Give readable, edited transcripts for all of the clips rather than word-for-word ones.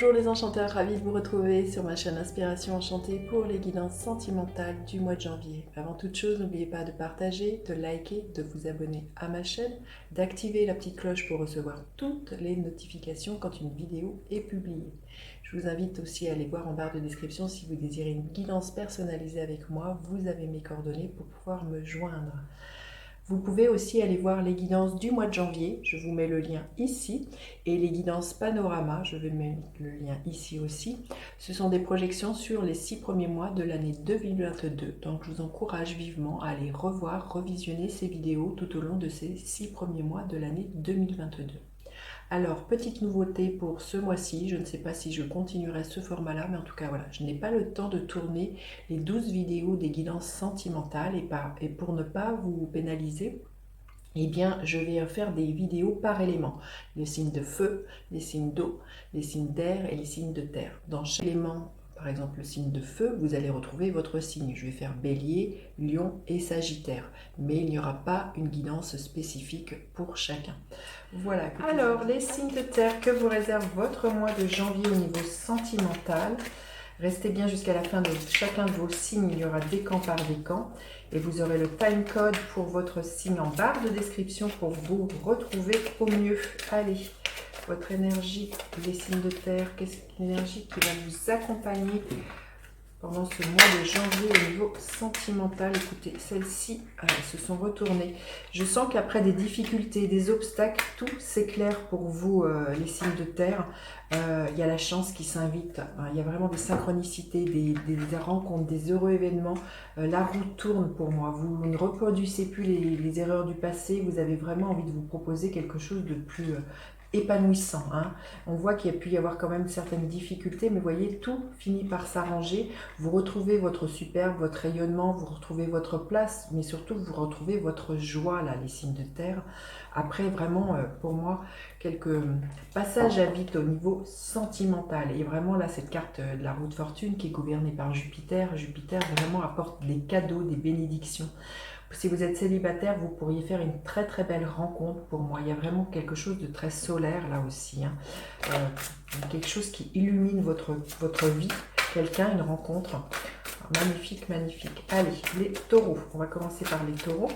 Bonjour les enchanteurs, ravi de vous retrouver sur ma chaîne Inspiration Enchantée pour les guidances sentimentales du mois de janvier. Avant toute chose, n'oubliez pas de partager, de liker, de vous abonner à ma chaîne, d'activer la petite cloche pour recevoir toutes les notifications quand une vidéo est publiée. Je vous invite aussi à aller voir en barre de description si vous désirez une guidance personnalisée avec moi. Vous avez mes coordonnées pour pouvoir me joindre. Vous pouvez aussi aller voir les guidances du mois de janvier, je vous mets le lien ici, et les guidances panorama, je vais mettre le lien ici aussi. Ce sont des projections sur les 6 premiers mois de l'année 2022, donc je vous encourage vivement à aller revoir, revisionner ces vidéos tout au long de ces 6 premiers mois de l'année 2022. Alors, petite nouveauté pour ce mois-ci, je ne sais pas si je continuerai ce format-là, mais en tout cas, voilà, je n'ai pas le temps de tourner les 12 vidéos des guidances sentimentales et pour ne pas vous pénaliser, eh bien, je vais faire des vidéos par élément. Les signes de feu, les signes d'eau, les signes d'air et les signes de terre. Dans chaque élément, par exemple le signe de feu, vous allez retrouver votre signe. Je vais faire bélier, lion et sagittaire. Mais il n'y aura pas une guidance spécifique pour chacun. Voilà. Alors, les signes de terre, que vous réserve votre mois de janvier au niveau sentimental? Restez bien jusqu'à la fin de chacun de vos signes, il y aura décan par décan. Et vous aurez le time code pour votre signe en barre de description pour vous retrouver au mieux. Allez, votre énergie, les signes de terre, qu'est-ce que l'énergie qui va vous accompagner pendant ce mois de janvier au niveau sentimental? Écoutez, celles-ci se sont retournées. Je sens qu'après des difficultés, des obstacles, tout s'éclaire pour vous, les signes de terre. Il y a la chance qui s'invite. Il y a vraiment des synchronicités, des rencontres, des heureux événements. La roue tourne pour moi. Vous ne reproduisez plus les erreurs du passé. Vous avez vraiment envie de vous proposer quelque chose de plus épanouissant. On voit qu'il y a pu y avoir quand même certaines difficultés, mais vous voyez, tout finit par s'arranger. Vous retrouvez votre superbe, votre rayonnement, vous retrouvez votre place, mais surtout vous retrouvez votre joie, là, les signes de terre. Après, vraiment, pour moi, quelques passages à vide au niveau sentimental. Et vraiment, là, cette carte de la roue de fortune qui est gouvernée par Jupiter. Jupiter, vraiment, apporte des cadeaux, des bénédictions. Si vous êtes célibataire, vous pourriez faire une très très belle rencontre pour moi. Il y a vraiment quelque chose de très solaire là aussi. Quelque chose qui illumine votre vie. Quelqu'un, une rencontre. Magnifique, magnifique. Allez, les taureaux. On va commencer par les taureaux.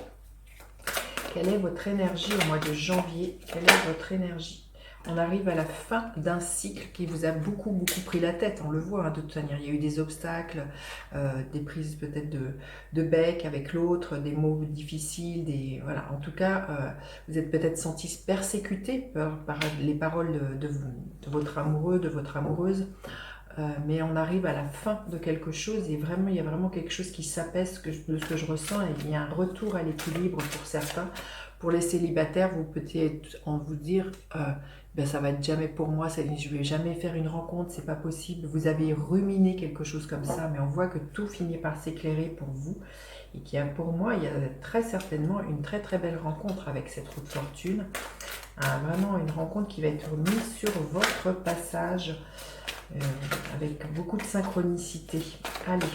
Quelle est votre énergie au mois de janvier? Quelle est votre énergie? On arrive à la fin d'un cycle qui vous a beaucoup pris la tête, on le voit de toute manière. Il y a eu des obstacles, des prises peut-être de bec avec l'autre, des mots difficiles, voilà. En tout cas, vous êtes peut-être senti persécuté par les paroles de votre amoureux, de votre amoureuse. Mais on arrive à la fin de quelque chose et vraiment, il y a vraiment quelque chose qui s'apaise de ce que je ressens et il y a un retour à l'équilibre pour certains. Pour les célibataires, vous peut-être en vous dire ben ça va être jamais pour moi, je vais jamais faire une rencontre, c'est pas possible. Vous avez ruminé quelque chose comme ça, mais on voit que tout finit par s'éclairer pour vous et pour moi, il y a très certainement une très très belle rencontre avec cette roue de fortune. Vraiment une rencontre qui va être mise sur votre passage. Avec beaucoup de synchronicité. Allez,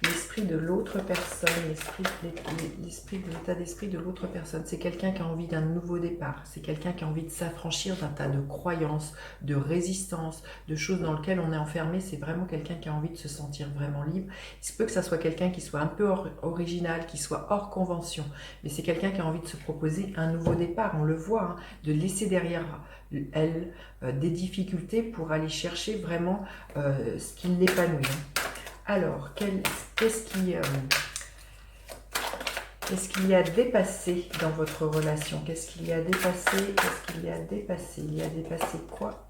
l'esprit de l'autre personne, l'esprit de l'état d'esprit de l'autre personne, c'est quelqu'un qui a envie d'un nouveau départ, c'est quelqu'un qui a envie de s'affranchir d'un tas de croyances, de résistances, de choses dans lesquelles on est enfermé. C'est vraiment quelqu'un qui a envie de se sentir vraiment libre. Il se peut que ça soit quelqu'un qui soit un peu original, qui soit hors convention, mais c'est quelqu'un qui a envie de se proposer un nouveau départ. On le voit, de laisser derrière elle des difficultés pour aller chercher vraiment ce qui l'épanouit. Alors, qu'est-ce qu'il y a dépassé dans votre relation? Qu'est-ce qu'il y a dépassé? Il y a dépassé quoi?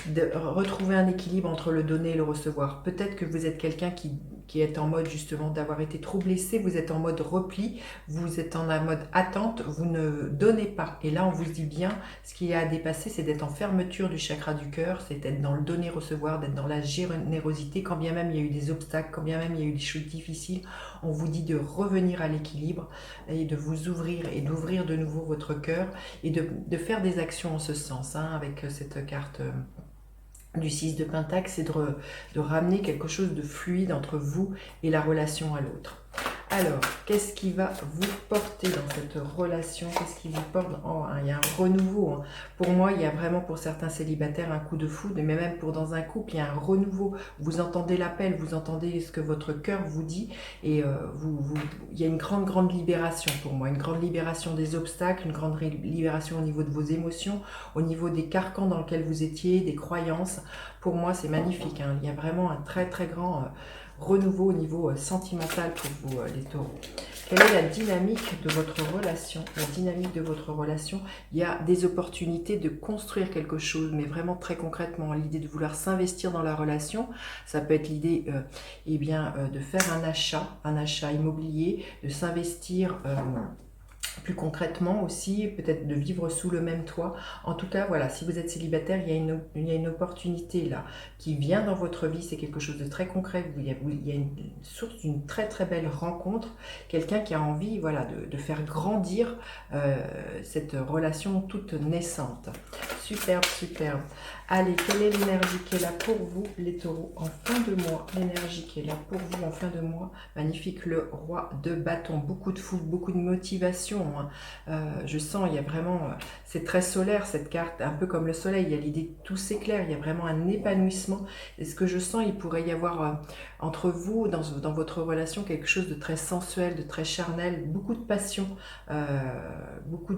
De retrouver un équilibre entre le donner et le recevoir. Peut-être que vous êtes quelqu'un qui est en mode justement d'avoir été trop blessé, vous êtes en mode repli, vous êtes en mode attente, vous ne donnez pas. Et là, on vous dit bien, ce qu'il y a à dépasser, c'est d'être en fermeture du chakra du cœur, c'est d'être dans le donner-recevoir, d'être dans la générosité, quand bien même il y a eu des obstacles, quand bien même il y a eu des choses difficiles, on vous dit de revenir à l'équilibre et de vous ouvrir et d'ouvrir de nouveau votre cœur et de faire des actions en ce sens, avec cette carte du 6 de Pentacle, c'est de ramener quelque chose de fluide entre vous et la relation à l'autre. Alors, qu'est-ce qui va vous porter dans cette relation? Qu'est-ce qui vous porte? Oh, hein, il y a un renouveau. Hein. Pour moi, il y a vraiment pour certains célibataires un coup de foudre, mais même pour dans un couple, il y a un renouveau. Vous entendez l'appel, vous entendez ce que votre cœur vous dit, et il y a une grande, grande libération pour moi. Une grande libération des obstacles, une grande libération au niveau de vos émotions, au niveau des carcans dans lesquels vous étiez, des croyances. Pour moi, c'est magnifique. Hein. Il y a vraiment un très, très grand... renouveau au niveau sentimental pour vous, les taureaux. Quelle est la dynamique de votre relation? La dynamique de votre relation, il y a des opportunités de construire quelque chose, mais vraiment très concrètement, l'idée de vouloir s'investir dans la relation, ça peut être l'idée de faire un achat immobilier, de s'investir plus concrètement aussi, peut-être de vivre sous le même toit. En tout cas, voilà, si vous êtes célibataire, il y a une opportunité là qui vient dans votre vie, c'est quelque chose de très concret, il y a une source d'une très très belle rencontre, quelqu'un qui a envie voilà, de faire grandir cette relation toute naissante. Superbe, superbe. Allez, quelle est l'énergie qui est là pour vous, les taureaux, en fin de mois? L'énergie qui est là pour vous en fin de mois. Magnifique, le roi de bâton. Beaucoup de fougue, beaucoup de motivation. Hein. Je sens, il y a vraiment... c'est très solaire, cette carte, un peu comme le soleil. Il y a l'idée que tout s'éclaire, il y a vraiment un épanouissement. Et ce que je sens, il pourrait y avoir entre vous, dans votre relation, quelque chose de très sensuel, de très charnel, beaucoup de passion, beaucoup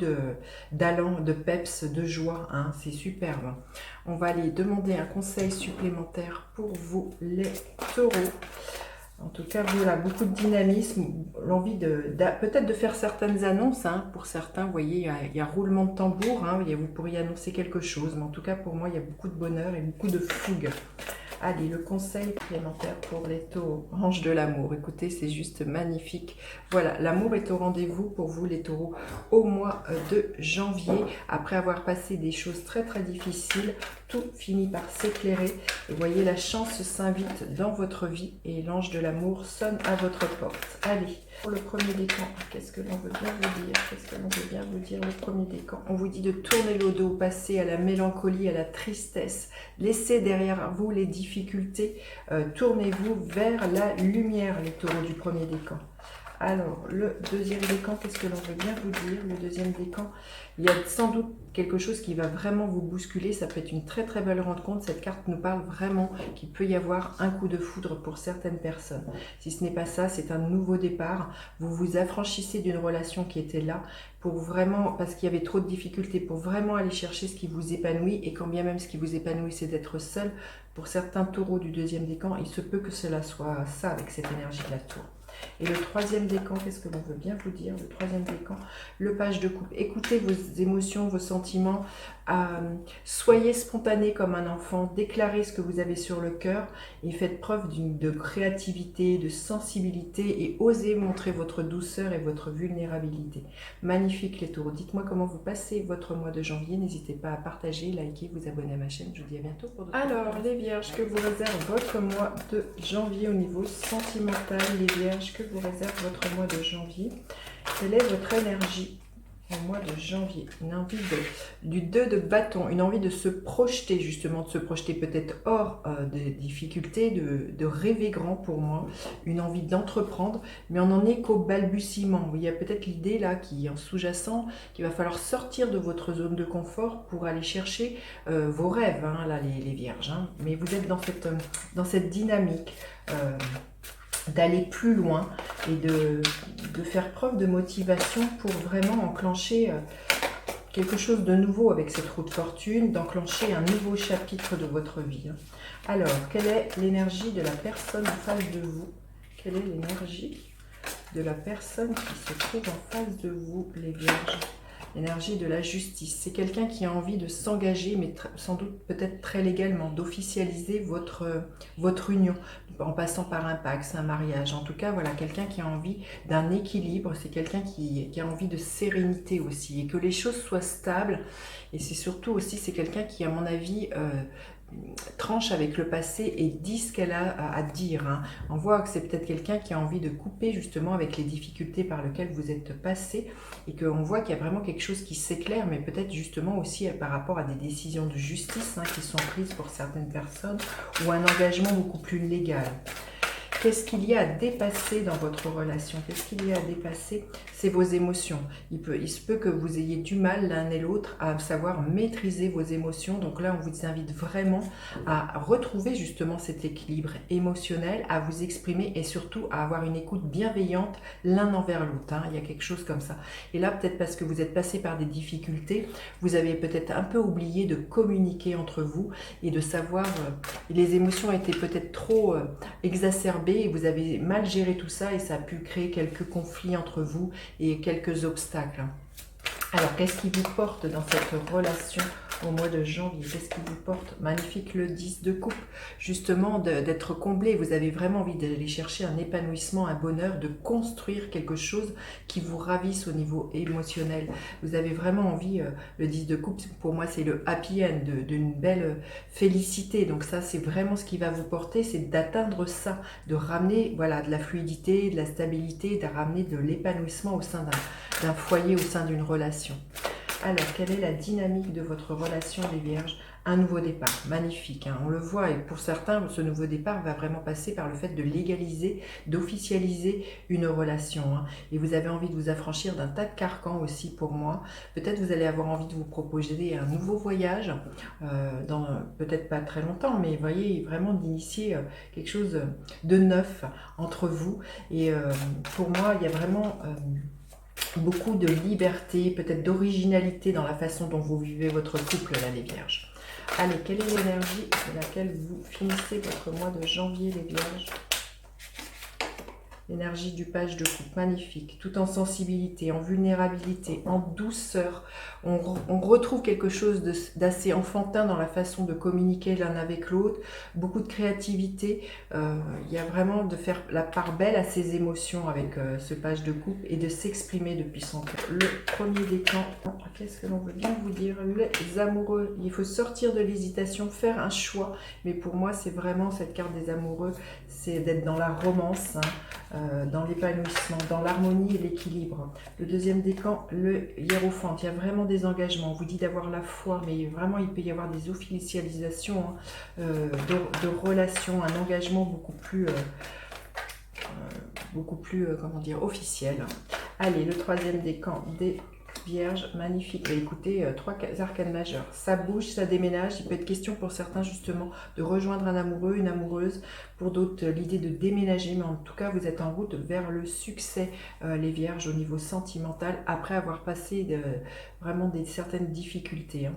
d'allant, de peps, de joie. Hein. C'est superbe. On va aller demander un conseil supplémentaire pour vous, les taureaux. En tout cas, voilà, beaucoup de dynamisme, l'envie peut-être de faire certaines annonces. Hein. Pour certains, vous voyez, il y a roulement de tambour, hein, vous pourriez annoncer quelque chose. Mais en tout cas, pour moi, il y a beaucoup de bonheur et beaucoup de fougue. Allez, le conseil supplémentaire pour les taureaux, ange de l'amour. Écoutez, c'est juste magnifique. Voilà, l'amour est au rendez-vous pour vous les taureaux au mois de janvier. Après avoir passé des choses très très difficiles, tout finit par s'éclairer. Et voyez, la chance s'invite dans votre vie et l'ange de l'amour sonne à votre porte. Allez, pour le premier décan, qu'est-ce que l'on veut bien vous dire? Qu'est-ce que l'on veut bien vous dire, le premier décan? On vous dit de tourner le dos au passé, à la mélancolie, à la tristesse. Laissez derrière vous les difficultés. Tournez-vous vers la lumière, les taureaux du premier décan. Alors, le deuxième décan, qu'est-ce que l'on veut bien vous dire? Le deuxième décan, il y a sans doute quelque chose qui va vraiment vous bousculer. Ça peut être une très très belle rencontre. Cette carte nous parle vraiment qu'il peut y avoir un coup de foudre pour certaines personnes. Si ce n'est pas ça, c'est un nouveau départ. Vous vous affranchissez d'une relation qui était là pour vraiment, parce qu'il y avait trop de difficultés, pour vraiment aller chercher ce qui vous épanouit. Et quand bien même ce qui vous épanouit, c'est d'être seul, pour certains taureaux du deuxième décan, il se peut que cela soit ça avec cette énergie de la tour. Et le troisième décan, qu'est-ce que l'on veut bien vous dire? Le troisième décan, le page de coupe. Écoutez vos émotions, vos sentiments. Soyez spontané comme un enfant. Déclarez ce que vous avez sur le cœur. Et faites preuve de créativité, de sensibilité. Et osez montrer votre douceur et votre vulnérabilité. Magnifique les taureaux. Dites-moi comment vous passez votre mois de janvier. N'hésitez pas à partager, liker, vous abonner à ma chaîne. Je vous dis à bientôt pour d'autres vidéos. Alors les vierges, que vous réserve votre mois de janvier au niveau sentimental? Les vierges, que vous réserve votre mois de janvier? Quelle est votre énergie au mois de janvier? Une envie du 2 de bâton, une envie de se projeter, justement, de se projeter peut-être hors des difficultés, de rêver grand pour moi, une envie d'entreprendre, mais on n'en est qu'au balbutiement. Il y a peut-être l'idée là qui est en sous-jacent, qu'il va falloir sortir de votre zone de confort pour aller chercher vos rêves, hein, là les vierges. Hein. Mais vous êtes dans cette dynamique d'aller plus loin et de faire preuve de motivation pour vraiment enclencher quelque chose de nouveau avec cette roue de fortune, d'enclencher un nouveau chapitre de votre vie. Alors, quelle est l'énergie de la personne en face de vous? Quelle est l'énergie de la personne qui se trouve en face de vous, les vierges? L'énergie de la justice. C'est quelqu'un qui a envie de s'engager, mais sans doute peut-être très légalement, d'officialiser votre union, en passant par un pacte, un mariage. En tout cas, voilà, quelqu'un qui a envie d'un équilibre, c'est quelqu'un qui a envie de sérénité aussi, et que les choses soient stables. Et c'est surtout aussi, c'est quelqu'un qui, à mon avis, tranche avec le passé et dit ce qu'elle a à dire. Hein. On voit que c'est peut-être quelqu'un qui a envie de couper justement avec les difficultés par lesquelles vous êtes passé et qu'on voit qu'il y a vraiment quelque chose qui s'éclaire, mais peut-être justement aussi par rapport à des décisions de justice qui sont prises pour certaines personnes ou un engagement beaucoup plus légal. qu'est-ce qu'il y a à dépasser dans votre relation? Qu'est-ce qu'il y a à dépasser? C'est vos émotions. Il se peut que vous ayez du mal l'un et l'autre à savoir maîtriser vos émotions. Donc là, on vous invite vraiment à retrouver justement cet équilibre émotionnel, à vous exprimer et surtout à avoir une écoute bienveillante l'un envers l'autre. Hein. Il y a quelque chose comme ça. Et là, peut-être parce que vous êtes passé par des difficultés, vous avez peut-être un peu oublié de communiquer entre vous et de savoir, les émotions étaient peut-être trop exacerbées et vous avez mal géré tout ça et ça a pu créer quelques conflits entre vous et quelques obstacles. Alors, qu'est-ce qui vous porte dans cette relation au mois de janvier? Qu'est-ce qui vous porte? Magnifique, le 10 de coupe, justement d'être comblé. Vous avez vraiment envie d'aller chercher un épanouissement, un bonheur, de construire quelque chose qui vous ravisse au niveau émotionnel. Vous avez vraiment envie, le 10 de coupe, pour moi, c'est le happy end, d'une belle félicité. Donc ça, c'est vraiment ce qui va vous porter, c'est d'atteindre ça, de ramener voilà, de la fluidité, de la stabilité, de ramener de l'épanouissement au sein d'un foyer, au sein d'une relation. Alors, quelle est la dynamique de votre relation, les Vierges? Un nouveau départ, magnifique, hein, on le voit, et pour certains, ce nouveau départ va vraiment passer par le fait de légaliser, d'officialiser une relation. Hein, et vous avez envie de vous affranchir d'un tas de carcans aussi pour moi. Peut-être vous allez avoir envie de vous proposer un nouveau voyage, dans peut-être pas très longtemps, mais vous voyez, vraiment d'initier quelque chose de neuf entre vous. Et pour moi, il y a vraiment... beaucoup de liberté, peut-être d'originalité dans la façon dont vous vivez votre couple, là, les Vierges. Allez, quelle est l'énergie de laquelle vous finissez votre mois de janvier, les Vierges? L'énergie du page de coupe, magnifique, tout en sensibilité, en vulnérabilité, en douceur. On retrouve quelque chose d'assez enfantin dans la façon de communiquer l'un avec l'autre, beaucoup de créativité. Il y a vraiment de faire la part belle à ses émotions avec ce page de coupe et de s'exprimer depuis son cœur. Le premier décan, qu'est-ce que l'on veut bien vous dire? Les amoureux, il faut sortir de l'hésitation, faire un choix. Mais pour moi, c'est vraiment cette carte des amoureux, c'est d'être dans la romance, hein. Dans l'épanouissement, dans l'harmonie et l'équilibre. Le deuxième décan, le hiérophant, il y a vraiment des engagements. On vous dit d'avoir la foi, mais vraiment il peut y avoir des officialisations, hein, de relations, un engagement beaucoup plus comment dire, officiel. Allez, le troisième décan des Vierge, magnifique. Et écoutez, trois arcanes majeures. Ça bouge, ça déménage. Il peut être question pour certains justement de rejoindre un amoureux, une amoureuse. Pour d'autres, l'idée de déménager. Mais en tout cas, vous êtes en route vers le succès, les Vierges, au niveau sentimental, après avoir passé vraiment certaines difficultés. Hein.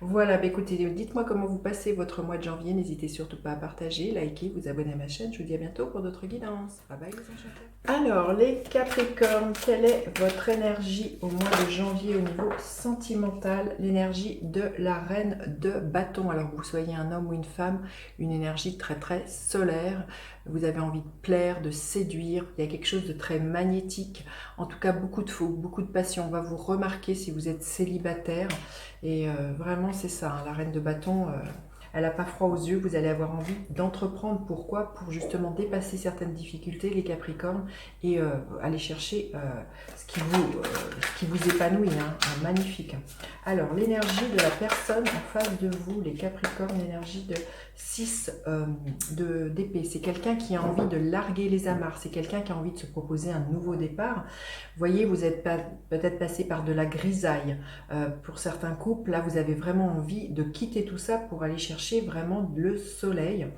Voilà, bah écoutez, dites-moi comment vous passez votre mois de janvier. N'hésitez surtout pas à partager, liker, vous abonner à ma chaîne. Je vous dis à bientôt pour d'autres guidances. Bye bye les enchanteurs. Alors, les Capricornes, quelle est votre énergie au mois de janvier au niveau sentimental? L'énergie de la reine de bâton. Alors, que vous soyez un homme ou une femme, une énergie très très solaire. Vous avez envie de plaire, de séduire. Il y a quelque chose de très magnétique. En tout cas, beaucoup de fougue, beaucoup de passion. On va vous remarquer si vous êtes célibataire. Et vraiment, c'est ça, hein, la reine de bâton... elle n'a pas froid aux yeux, vous allez avoir envie d'entreprendre. Pourquoi? Pour justement dépasser certaines difficultés, les Capricornes, et aller chercher ce qui vous épanouit, hein, magnifique. Alors, l'énergie de la personne en face de vous, les Capricornes, l'énergie de 6 d'épée. C'est quelqu'un qui a envie de larguer les amarres, c'est quelqu'un qui a envie de se proposer un nouveau départ. Vous voyez, vous êtes peut-être passé par de la grisaille. Pour certains couples, là, vous avez vraiment envie de quitter tout ça pour aller chercher vraiment le soleil.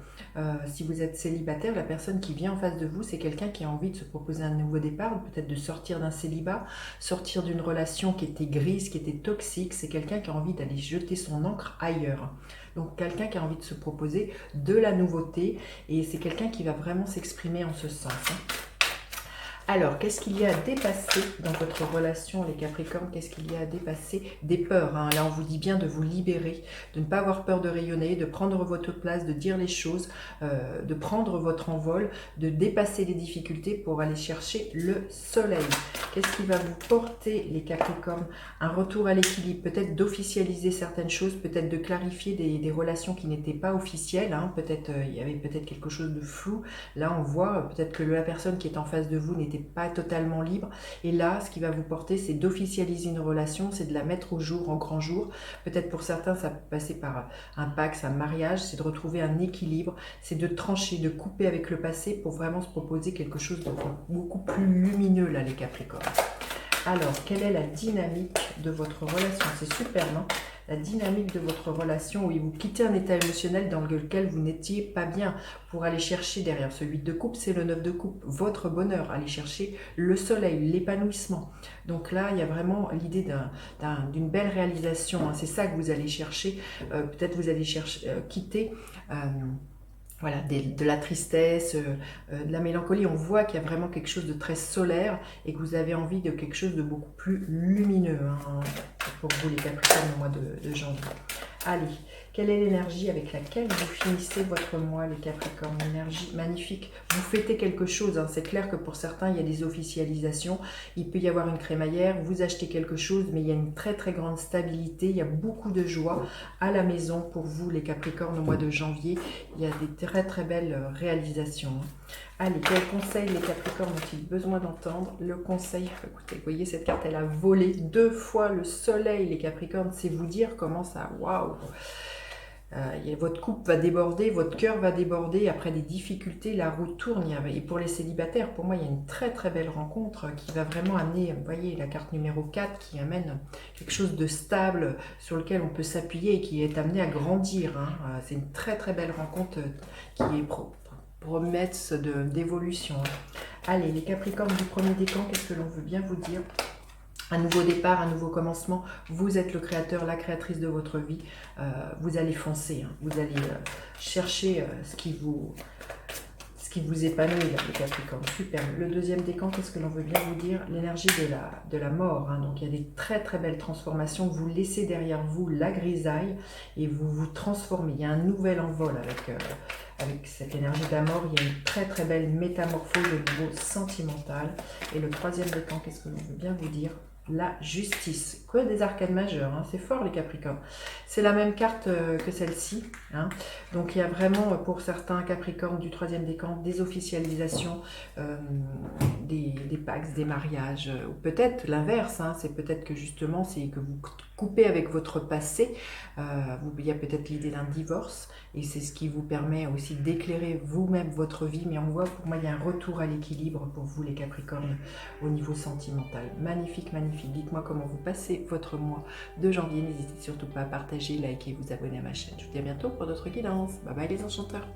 Si vous êtes célibataire, la personne qui vient en face de vous, c'est quelqu'un qui a envie de se proposer un nouveau départ, peut-être de sortir d'un célibat, sortir d'une relation qui était grise, qui était toxique. C'est quelqu'un qui a envie d'aller jeter son encre ailleurs. Donc quelqu'un qui a envie de se proposer de la nouveauté, et c'est quelqu'un qui va vraiment s'exprimer en ce sens. Hein. Alors, qu'est-ce qu'il y a à dépasser dans votre relation, les Capricornes? Qu'est-ce qu'il y a à dépasser? Des peurs. Hein. Là, on vous dit bien de vous libérer, de ne pas avoir peur de rayonner, de prendre votre place, de dire les choses, de prendre votre envol, de dépasser les difficultés pour aller chercher le soleil. Qu'est-ce qui va vous porter, les Capricornes? Un retour à l'équilibre, peut-être d'officialiser certaines choses, peut-être de clarifier des relations qui n'étaient pas officielles. Hein. Peut-être il y avait peut-être quelque chose de flou. Là, on voit peut-être que la personne qui est en face de vous n'était n'était pas totalement libre. Et là, ce qui va vous porter, c'est d'officialiser une relation, c'est de la mettre au jour, en grand jour. Peut-être pour certains, ça peut passer par un pax, un mariage, c'est de retrouver un équilibre, c'est de trancher, de couper avec le passé pour vraiment se proposer quelque chose de beaucoup plus lumineux, là, les Capricornes. Alors, quelle est la dynamique de votre relation? C'est super, non? La dynamique de votre relation, où vous quittez un état émotionnel dans lequel vous n'étiez pas bien pour aller chercher derrière ce 8 de coupe, c'est le 9 de coupe, votre bonheur, aller chercher le soleil, l'épanouissement. Donc là, il y a vraiment l'idée d'une belle réalisation, hein. C'est ça que vous allez chercher. Peut-être vous allez quitter... voilà, de la tristesse, de la mélancolie. On voit qu'il y a vraiment quelque chose de très solaire et que vous avez envie de quelque chose de beaucoup plus lumineux, hein, pour vous les Capricornes au mois de janvier. Allez, quelle est l'énergie avec laquelle vous finissez votre mois, les Capricornes? Énergie magnifique. Vous fêtez quelque chose, hein. C'est clair que pour certains, il y a des officialisations. Il peut y avoir une crémaillère, vous achetez quelque chose, mais il y a une très très grande stabilité. Il y a beaucoup de joie à la maison pour vous, les Capricornes, au mois de janvier. Il y a des très très belles réalisations. Allez, quel conseil les Capricornes ont-ils besoin d'entendre? Le conseil, écoutez, vous voyez cette carte, elle a volé 2 fois le soleil, les Capricornes. C'est vous dire comment ça, waouh! Votre coupe va déborder, votre cœur va déborder, après des difficultés, la roue tourne. Et pour les célibataires, pour moi, il y a une très très belle rencontre qui va vraiment amener, vous voyez, la carte numéro 4 qui amène quelque chose de stable sur lequel on peut s'appuyer et qui est amené à grandir, hein. C'est une très très belle rencontre qui est promesse d'évolution. Allez, les Capricornes du premier décan, qu'est-ce que l'on veut bien vous dire? Un nouveau départ, un nouveau commencement. Vous êtes le créateur, la créatrice de votre vie. Vous allez foncer, hein. Vous allez chercher ce qui vous épanouit, là, les Capricornes. Super. Le deuxième décan, qu'est-ce que l'on veut bien vous dire? L'énergie de la mort, hein. Donc il y a des très très belles transformations. Vous laissez derrière vous la grisaille et vous vous transformez. Il y a un nouvel envol avec cette énergie de la mort. Il y a une très très belle métamorphose au niveau sentimental. Et le troisième décan, qu'est-ce que l'on veut bien vous dire? La justice. Quoi, des arcades majeures, hein. C'est fort les Capricornes. C'est la même carte que celle-ci, hein. Donc il y a vraiment pour certains Capricornes du troisième décan des officialisations, des pax, des mariages, ou peut-être l'inverse, hein. C'est peut-être que justement c'est que vous coupez avec votre passé. Il y a peut-être l'idée d'un divorce et c'est ce qui vous permet aussi d'éclairer vous-même votre vie. Mais on voit, pour moi, il y a un retour à l'équilibre pour vous les Capricornes au niveau sentimental. Magnifique, magnifique. Dites-moi comment vous passez votre mois de janvier. N'hésitez surtout pas à partager, liker, vous abonner à ma chaîne. Je vous dis à bientôt pour d'autres guidances. Bye bye les enchanteurs.